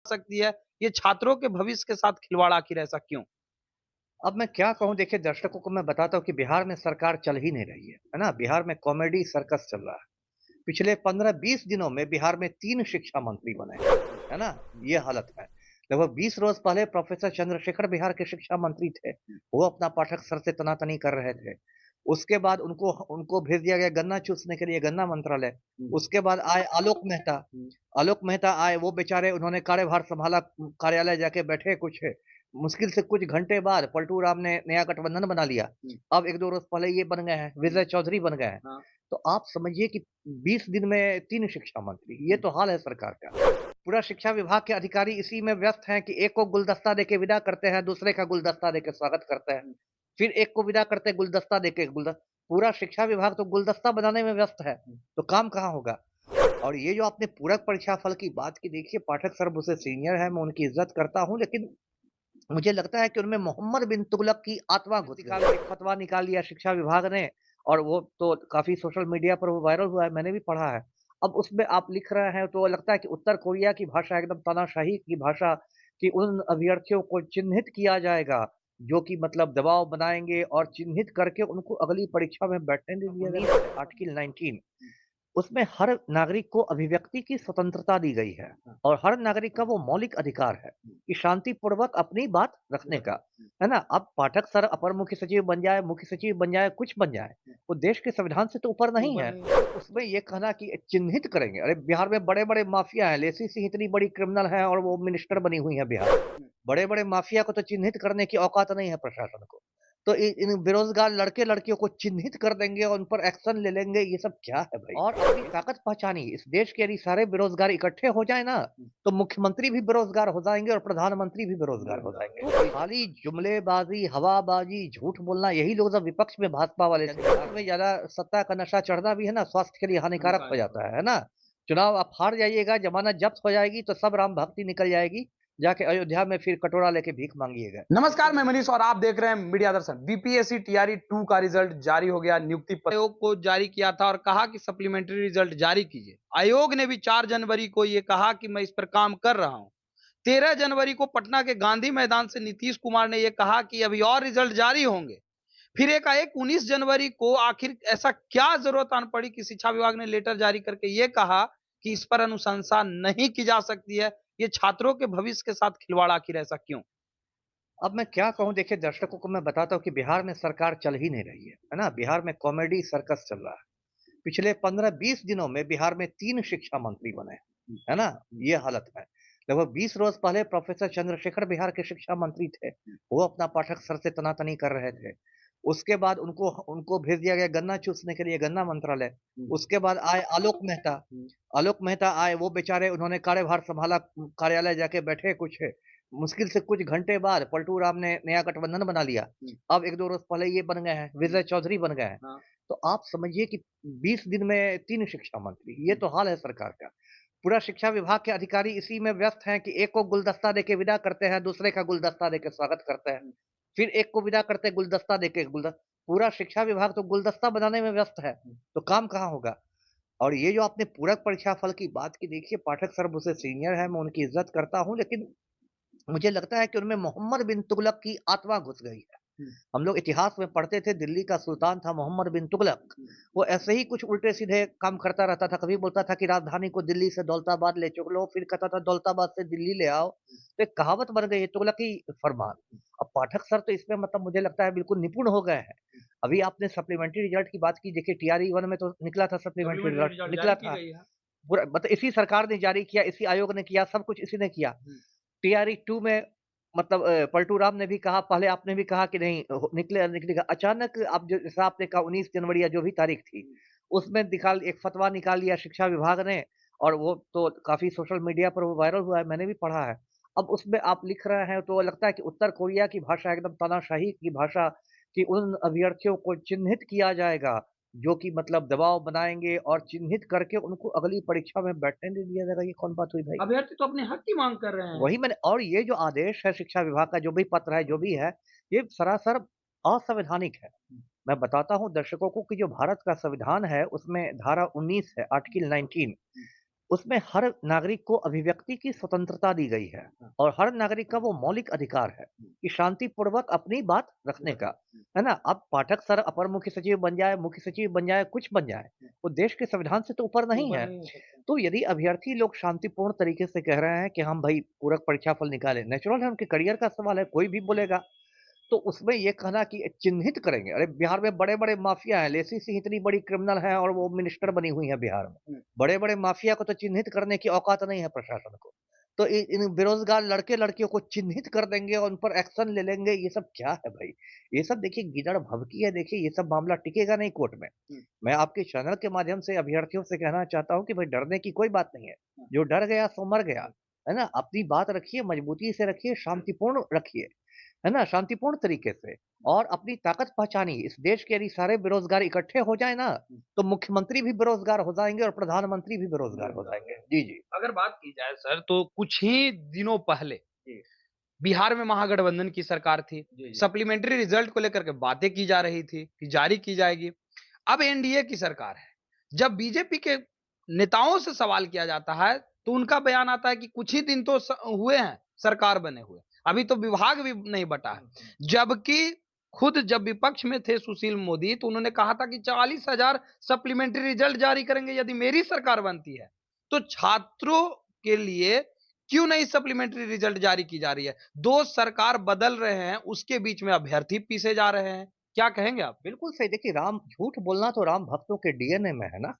सकती है। ये छात्रों के भविष्य के साथ खिलवाड़ आखिर ऐसा क्यों? अब मैं क्या कहूँ देखिए दर्शकों को मैं बताता हूँ कि बिहार में सरकार चल ही नहीं रही है ना? बिहार में कॉमेडी सर्कस चल रहा है। पिछले 15-20 दिनों में बिहार में 3 शिक्षा मंत्री बने हैं, है ना? ये हालत है। लगभग 20 रोज़ पहले प्रोफ़ेसर चंद्रशेखर बिहार के शिक्षा मंत्री थे। वो अपना पाठक सर से तनातनी कर रहे थे। उसके बाद उनको उनको भेज दिया गया गन्ना चूसने के लिए गन्ना मंत्रालय। उसके बाद आए आलोक मेहता। आलोक मेहता आए, वो बेचारे उन्होंने कार्यभार सँभाला, कार्यालय जाके बैठे कुछ मुश्किल से कुछ घंटे बाद पलटू राम ने नया गठबंधन बना लिया। अब 1-2 रोज़ पहले ये बन गए हैं, विजय चौधरी बन गए हैं। तो आप समझिए कि 20 दिन में 3 शिक्षा मंत्री, ये तो हाल है सरकार का। पूरा शिक्षा विभाग के अधिकारी इसी में व्यस्त हैं कि एक को गुलदस्ता देके विदा करते हैं, दूसरे का गुलदस्ता देके स्वागत करते हैं। फिर एक को विदा करते हैं गुलदस्ता देके पूरा शिक्षा विभाग तो गुलदस्ता बनाने में व्यस्त है, तो काम कहाँ होगा? और ये जो आपने पूरक परीक्षा फल की बात की, देखिए पाठक सर मुझसे सीनियर हैं, मैं उनकी इज़्ज़त करता हूँ, लेकिन मुझे लगता है कि उनमें मोहम्मद बिन तुगलक की आत्मा घुस गई है। एक फतवा निकाल लिया शिक्षा विभाग ने और वो तो काफ़ी सोशल मीडिया पर वो वायरल हुआ है, मैंने भी पढ़ा है। अब उसमें आप लिख रहे हैं तो लगता है कि उत्तर कोरिया की भाषा एकदम तानाशाही की भाषा कि उन अभ्यर्थियों को चिह्नित किया जाएगा, जो कि मतलब दबाव बनाएँगे और चिह्नित करके उनको अगली परीक्षा में बैठने नहीं दिया जाएगा। आर्टिकल 19 उसमें हर नागरिक को अभिव्यक्ति की स्वतंत्रता दी गई है और हर नागरिक का वो मौलिक अधिकार है कि शांतिपूर्वक अपनी बात रखने का, है ना? अब पाठक सर अपर मुख्य सचिव बन जाए, मुख्य सचिव बन जाए, कुछ बन जाए, वो देश के संविधान से तो ऊपर नहीं है। उसमें ये कहना कि चिन्हित करेंगे, अरे बिहार में बड़े-बड़े माफिया हैं, लेसी सिंह इतनी बड़ी क्रिमिनल है और वो मिनिस्टर बनी हुई है बिहार में। बड़े-बड़े माफिया को तो चिन्हित करने की औकात नहीं है प्रशासन को। तो इन बेरोज़गार लड़के-लड़कियों को चिन्हित कर देंगे और उन पर एक्शन ले लेंगे, ये सब क्या है भाई? और अपनी ताकत पहचानिए, इस देश के यदि सारे बेरोज़गार इकट्ठे हो जाएँ ना, तो मुख्यमंत्री भी बेरोज़गार हो जाएँगे और प्रधानमंत्री भी बेरोज़गार हो जाएँगे। तो खाली जुमलेबाज़ी, हवाबाज़ी, झूठ बोलना, यही लोग जब विपक्ष में भाजपा वाले थे, बिहार में ज़्यादा सत्ता का नशा चढ़ना भी है ना, स्वास्थ्य के लिए हानिकारक हो जाता है ना? चुनाव आप हार जाइएगा, ज़मानत जब्त हो जाएगी, तो सब राम भक्ति निकल जाएगी, जाके अयोध्या में फिर कटोरा लेके भीख माँगिएगा। नमस्कार, मैं मनीष और आप देख रहे हैं मीडिया दर्शन। बीपीएससी टीआरई 2 का रिजल्ट जारी हो गया। नियुक्ति पत्र आयोग को जारी किया था और कहा कि सप्लीमेंट्री रिजल्ट जारी कीजिए। आयोग ने भी 4 जनवरी को ये कहा कि मैं इस पर काम कर रहा हूं। 13 जनवरी को पटना के गांधी मैदान से नीतीश कुमार ने यह कहा कि अभी और रिजल्ट जारी होंगे। फिर एकाएक 19 जनवरी को आखिर ऐसा क्या जरूरत आन पड़ी कि शिक्षा विभाग ने लेटर जारी करके ये कहा कि इस पर अनुशंसा नहीं की जा सकती है। ये छात्रों के भविष्य के साथ खिलवाड़ आखिर ऐसा क्यों? अब मैं क्या कहूँ देखिए दर्शकों को मैं बताता हूँ कि बिहार में सरकार चल ही नहीं रही है ना? बिहार में कॉमेडी सर्कस चल रहा है। पिछले 15-20 दिनों में बिहार में 3 शिक्षा मंत्री बने हैं, है ना? ये हालत है। लगभग 20 रोज़ पहले प्रोफ़ेसर चंद्रशेखर बिहार के शिक्षा मंत्री थे। वो अपना पाठक सर से तनातनी कर रहे थे। उसके बाद उनको उनको भेज दिया गया गन्ना चूसने के लिए गन्ना मंत्रालय। उसके बाद आए आलोक मेहता। आलोक मेहता आए, वो बेचारे उन्होंने कार्यभार सँभाला, कार्यालय जाके बैठे कुछ मुश्किल से कुछ घंटे बाद पलटू राम ने नया गठबंधन बना लिया। अब 1-2 रोज़ पहले ये बन गए हैं, विजय चौधरी बन गए हैं। तो आप समझिए कि 20 दिन में 3 शिक्षा मंत्री, ये तो हाल है सरकार का। पूरा शिक्षा विभाग के अधिकारी इसी में व्यस्त हैं कि एक को गुलदस्ता देके विदा करते हैं, दूसरे का गुलदस्ता देके स्वागत करते हैं। फिर एक को विदा करते हैं गुलदस्ता देके पूरा शिक्षा विभाग तो गुलदस्ता बनाने में व्यस्त है, तो काम कहाँ होगा? और ये जो आपने पूरक परीक्षा फल की बात की, देखिए पाठक सर मुझसे सीनियर हैं, मैं उनकी इज़्ज़त करता हूँ, लेकिन मुझे लगता है कि उनमें मोहम्मद बिन तुगलक की आत्मा घुस गई है। हम लोग इतिहास में पढ़ते थे, दिल्ली का सुल्तान था मोहम्मद बिन तुगलक। वो ऐसे ही कुछ उल्टे-सीधे काम करता रहता था। कभी बोलता था कि राजधानी को दिल्ली से दौलताबाद ले चलो, फिर कहता था दौलताबाद से दिल्ली ले आओ। तो एक कहावत बन गई है तुगलकी फरमान। अब पाठक सर तो इसमें मतलब मुझे लगता है बिल्कुल निपुण हो गए हैं। अभी आपने सप्लीमेंट्री रिजल्ट की बात की, देखिए टीआरई 1 में तो निकला था सप्लीमेंट्री सप्लीमेंट्री रिजल्ट रिजल्ट निकला जारी की था। गई है। पूरा मतलब इसी सरकार ने जारी किया, इसी आयोग ने किया, सब कुछ इसी ने किया। टीआरई 2 में मतलब पलटू राम ने भी कहा, पहले आपने भी कहा कि नहीं निकलेगा। अचानक अब जो जैसा आपने कहा 19 जनवरी या जो भी तारीख थी, उसमें एक फतवा निकाल लिया शिक्षा विभाग ने और वो तो काफ़ी सोशल मीडिया पर वो वायरल हुआ है, मैंने भी पढ़ा है। अब उसमें आप लिख रहे हैं तो लगता है कि उत्तर कोरिया की भाषा एकदम तानाशाही की भाषा कि उन अभ्यर्थियों को चिह्नित किया जाएगा, जो कि मतलब दबाव बनाएँगे और चिह्नित करके उनको अगली परीक्षा में बैठने नहीं दिया जाएगा। ये कौन बात हुई भाई? अभ्यर्थी तो अपने हक की मांग कर रहे हैं। वही मैंने और ये जो आदेश है शिक्षा विभाग का जो भी पत्र है, जो भी है, ये सरासर असंवैधानिक है। मैं बताता हूँ दर्शकों को कि जो भारत का संविधान है, उसमें धारा 19 है, आर्टिकल 19 उसमें हर नागरिक को अभिव्यक्ति की स्वतंत्रता दी गई है और हर नागरिक का वो मौलिक अधिकार है कि शांतिपूर्वक अपनी बात रखने का, है ना? अब पाठक सर अपर मुख्य सचिव बन जाए, मुख्य सचिव बन जाए, कुछ बन जाए, वो देश के संविधान से तो ऊपर नहीं है। तो यदि अभ्यर्थी लोग शांतिपूर्ण तरीके से कह रहे हैं कि हम भाई पूरक परीक्षा फल निकालें, नेचुरल है, उनके करियर का सवाल है, कोई भी बोलेगा। तो उसमें ये कहना कि चिन्हित करेंगे, अरे बिहार में बड़े-बड़े माफिया हैं, लेसी सिंह इतनी बड़ी क्रिमिनल है और वो मिनिस्टर बनी हुई है बिहार में। बड़े-बड़े माफिया को तो चिन्हित करने की औकात नहीं है प्रशासन को। तो इन बेरोजगार लड़के-लड़कियों को चिन्हित कर देंगे और उन पर एक्शन ले लेंगे, ये सब क्या है भाई? ये सब देखिए गिदड़ भभकी है, देखिए ये सब मामला टिकेगा नहीं कोर्ट में। मैं आपके चैनल के माध्यम से अभ्यर्थियों से कहना चाहता हूँ कि भाई डरने की कोई बात नहीं है। जो डर गया सो मर गया, है ना? अपनी बात रखिए, मजबूती से रखिए, शांतिपूर्ण रखिए। है ना? शांतिपूर्ण तरीके से और अपनी ताकत पहचानिए। इस देश के यदि सारे बेरोज़गार इकट्ठे हो जाएँ ना, तो मुख्यमंत्री भी बेरोज़गार हो जाएँगे और प्रधानमंत्री भी बेरोज़गार हो जाएँगे। जी, जी। अगर बात की जाए सर तो कुछ ही दिनों पहले बिहार में महागठबंधन की सरकार थी। सप्लीमेंट्री रिजल्ट को लेकर के बातें की जा रही थी कि जारी की जाएगी। अब एनडीए की सरकार है। जब बीजेपी के नेताओं से सवाल किया जाता है, तो उनका बयान आता है कि कुछ ही दिन तो हुए हैं सरकार बने हुए। अभी तो विभाग भी नहीं बटा है। जबकि खुद जब विपक्ष में थे सुशील मोदी, तो उन्होंने कहा था कि 40,000 सप्लीमेंट्री रिजल्ट जारी करेंगे यदि मेरी सरकार बनती है। तो छात्रों के लिए क्यों नहीं सप्लीमेंट्री रिजल्ट जारी की जा रही है? 2 सरकार बदल रहे हैं, उसके बीच में अभ्यर्थी पीसे जा रहे हैं। क्या कहेंगे आप? बिल्कुल सही। देखिए राम झूठ बोलना तो राम भक्तों के डीएनए में है ना।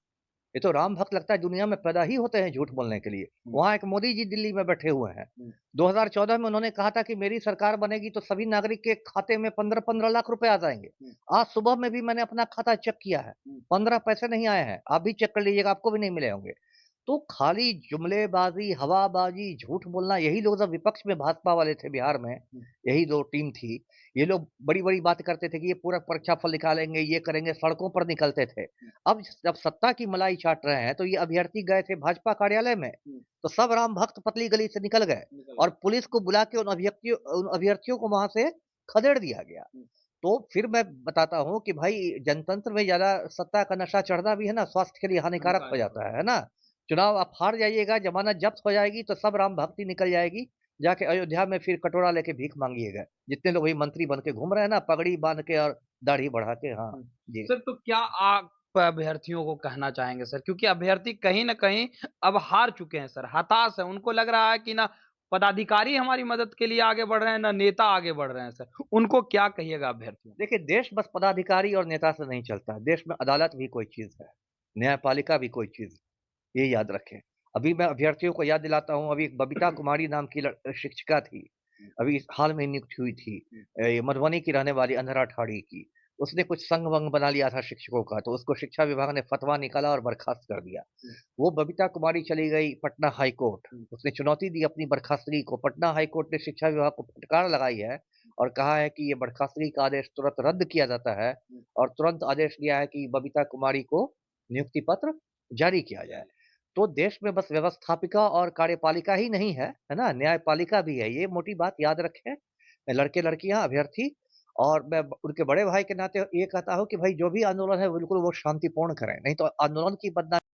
ये तो राम भक्त लगता है दुनिया में पैदा ही होते हैं झूठ बोलने के लिए। वहाँ एक मोदी जी दिल्ली में बैठे हुए हैं। 2014 में उन्होंने कहा था कि मेरी सरकार बनेगी तो सभी नागरिक के खाते में 15-15 लाख रुपए आ जाएँगे। आज सुबह में भी मैंने अपना खाता चेक किया है। 15 पैसे नहीं आए हैं। आप भी चेक कर लीजिएगा, आपको भी नहीं मिले होंगे। तो खाली जुमलेबाज़ी, हवाबाज़ी, झूठ बोलना, यही लोग जब विपक्ष में भाजपा वाले थे बिहार में, यही जो टीम थी, ये लोग बड़ी-बड़ी बातें करते थे कि ये पूरा परीक्षा फल निकालेंगे, ये करेंगे, सड़कों पर निकलते थे। अब जब सत्ता की मलाई चाट रहे हैं, तो ये अभ्यर्थी गए थे भाजपा कार्यालय में, तो सब राम भक्त पतली गली से निकल गए और पुलिस को बुला के उन अभ्यर्थियों को वहाँ से खदेड़ दिया गया। तो फिर मैं बताता हूँ कि भाई जनतंत्र में ज़्यादा सत्ता का नशा चढ़ना भी है ना, स्वास्थ्य के लिए हानिकारक हो जाता है ना? चुनाव आप हार जाइएगा, ज़मानत जब्त हो जाएगी, तो सब राम भक्ति निकल जाएगी। जाके अयोध्या में फिर कटोरा लेके भीख माँगिएगा। जितने लोग अभी मंत्री बन के घूम रहे हैं ना, पगड़ी बाँध के और दाढ़ी बढ़ा के। हाँ, जी। सर तो क्या आप अभ्यर्थियों को कहना चाहेंगे सर? क्योंकि अभ्यर्थी कहीं न कहीं अब हार चुके हैं सर, हताश हैं। उनको लग रहा है कि ना पदाधिकारी हमारी मदद के लिए आगे बढ़ रहे हैं, ना नेता आगे बढ़ रहे हैं सर। उनको क्या कहिएगा अभ्यर्थियों को? देखिए, देश बस पदाधिकारी और नेता से नहीं चलता। देश में अदालत भी कोई चीज़ है, न्यायपालिका भी कोई चीज़ है, ये याद रखें। अभी मैं अभ्यर्थियों को याद दिलाता हूँ, अभी एक बबीता कुमारी नाम की शिक्षिका थी, अभी हाल में नियुक्त हुई थी। ये मधुबनी की रहने वाली अंधरा ठाड़ी की। उसने कुछ संघ-वंघ बना लिया था शिक्षकों का, तो उसको शिक्षा विभाग ने फतवा निकाला और बर्खास्त कर दिया। वो बबीता कुमारी चली गई पटना हाई कोर्ट। उसने चुनौती दी अपनी बर्खास्तगी को। पटना हाई कोर्ट ने शिक्षा विभाग को फटकार लगाई है और कहा है कि ये बर्खास्तगी का आदेश तुरंत रद्द किया जाता है और तुरंत आदेश दिया है कि बबीता कुमारी को नियुक्ति पत्र जारी किया जाए। तो देश में बस व्यवस्थापिका और कार्यपालिका ही नहीं है, है ना? न्यायपालिका भी है। ये मोटी बात याद रखें। लड़के-लड़कियाँ, अभ्यर्थी और मैं उनके बड़े भाई के नाते ये कहता हूँ कि भाई जो भी आंदोलन है बिल्कुल वो शांतिपूर्ण करें, नहीं तो आंदोलन की बदनामी